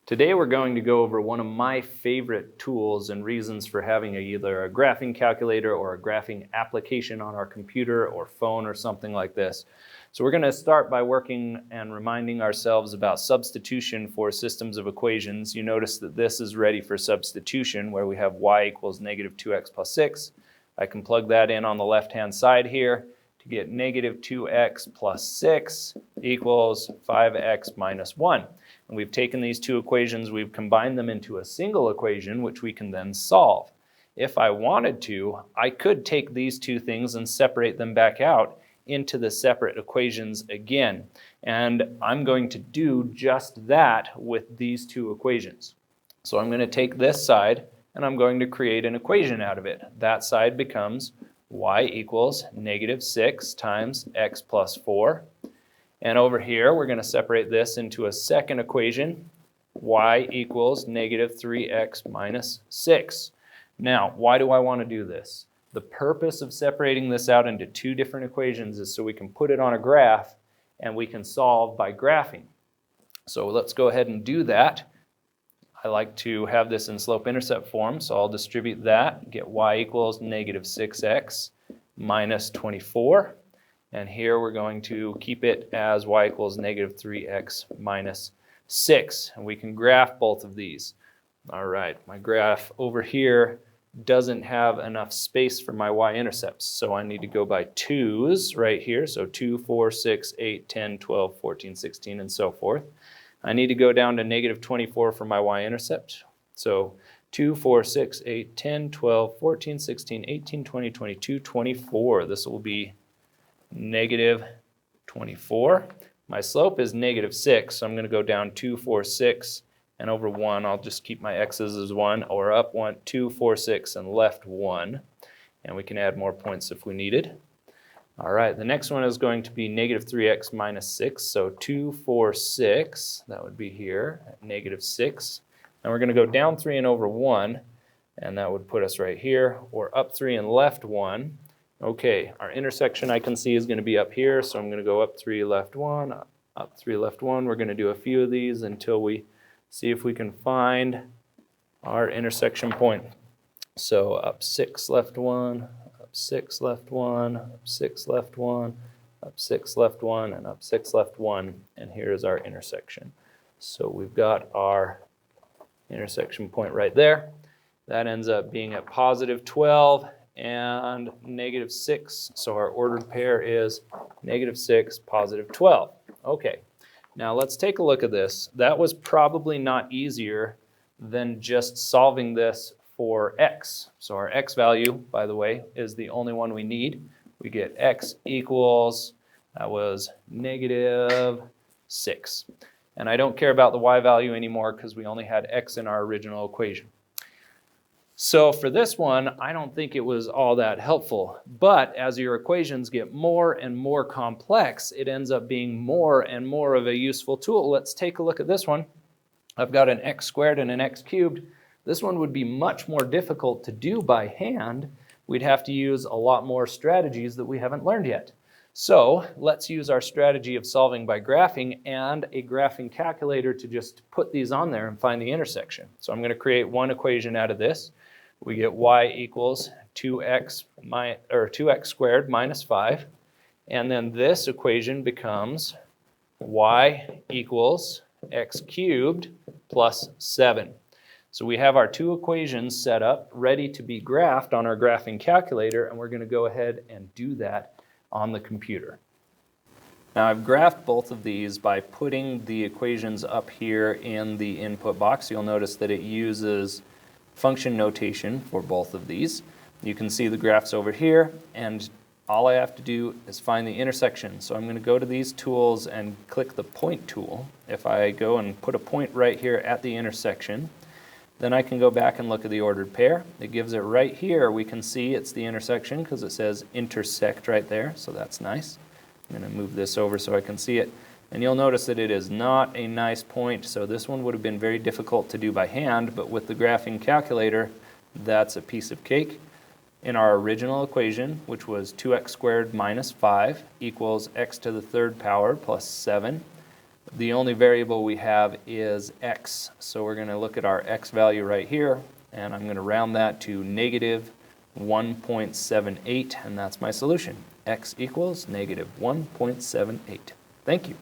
Today we're going to go over one of my favorite tools and reasons for having either a graphing calculator or a graphing application on our computer or phone or something like this. So we're going to start by working and reminding ourselves about substitution for systems of equations. You notice that this is ready for substitution where we have y equals negative 2x plus 6. I can plug that in on the left-hand side here to get negative 2x plus 6 equals 5x minus 1. And we've taken these two equations, we've combined them into a single equation, which we can then solve. If I wanted to, I could take these two things and separate them back out into the separate equations again. And I'm going to do just that with these two equations. So I'm going to take this side and I'm going to create an equation out of it. That side becomes y equals negative 6 times x plus 4. And over here, we're going to separate this into a second equation, y equals negative 3x minus 6. Now, why do I want to do this? The purpose of separating this out into two different equations is so we can put it on a graph and we can solve by graphing. So let's go ahead and do that. I like to have this in slope-intercept form, so I'll distribute that, get y equals negative 6x minus 24. And here we're going to keep it as y equals negative 3x minus 6. And we can graph both of these. All right, my graph over here doesn't have enough space for my y-intercepts, so I need to go by 2's right here. So 2, 4, 6, 8, 10, 12, 14, 16, and so forth. I need to go down to negative 24 for my y-intercept. So 2, 4, 6, 8, 10, 12, 14, 16, 18, 20, 22, 24. This will be negative 24. My slope is negative 6, so I'm going to go down 2, 4, 6, and over 1. I'll just keep my x's as 1, or up 1, 2, 4, 6, and left 1. And we can add more points if we needed. All right, the next one is going to be negative 3x minus 6. So 2, 4, 6, that would be here at negative 6. And we're going to go down 3 and over 1, and that would put us right here, or up 3 and left 1. Okay, our intersection I can see is going to be up here, so I'm going to go up 3, left 1, up 3, left 1. We're going to do a few of these until we see if we can find our intersection point. So up 6, left 1, up 6, left 1, up 6, left 1, up 6, left 1, and up 6, left 1. And here's our intersection. So we've got our intersection point right there. That ends up being at positive 12. And negative 6, so our ordered pair is negative 6, positive 12. Okay, now let's take a look at this. That was probably not easier than just solving this for x. So our x value, by the way, is the only one we need. We get x equals, that was negative 6. And I don't care about the y value anymore because we only had x in our original equation. So for this one, I don't think it was all that helpful, but as your equations get more and more complex, it ends up being more and more of a useful tool. Let's take a look at this one. I've got an x squared and an x cubed. This one would be much more difficult to do by hand. We'd have to use a lot more strategies that we haven't learned yet. So let's use our strategy of solving by graphing and a graphing calculator to just put these on there and find the intersection. So I'm going to create one equation out of this. We get y equals 2x squared minus 5. And then this equation becomes y equals x cubed plus 7. So we have our two equations set up, ready to be graphed on our graphing calculator, and we're going to go ahead and do that on the computer. Now I've graphed both of these by putting the equations up here in the input box. You'll notice that it uses function notation for both of these. You can see the graphs over here, and all I have to do is find the intersection. So I'm going to go to these tools and click the point tool. If I go and put a point right here at the intersection, then I can go back and look at the ordered pair. It gives it right here. We can see it's the intersection because it says intersect right there, so that's nice. I'm going to move this over so I can see it. And you'll notice that it is not a nice point, so this one would have been very difficult to do by hand, but with the graphing calculator, that's a piece of cake. In our original equation, which was 2x squared minus 5 equals x to the third power plus 7, The only variable we have is x. So we're going to look at our x value right here, and I'm going to round that to negative 1.78, and that's my solution. X equals negative 1.78. Thank you.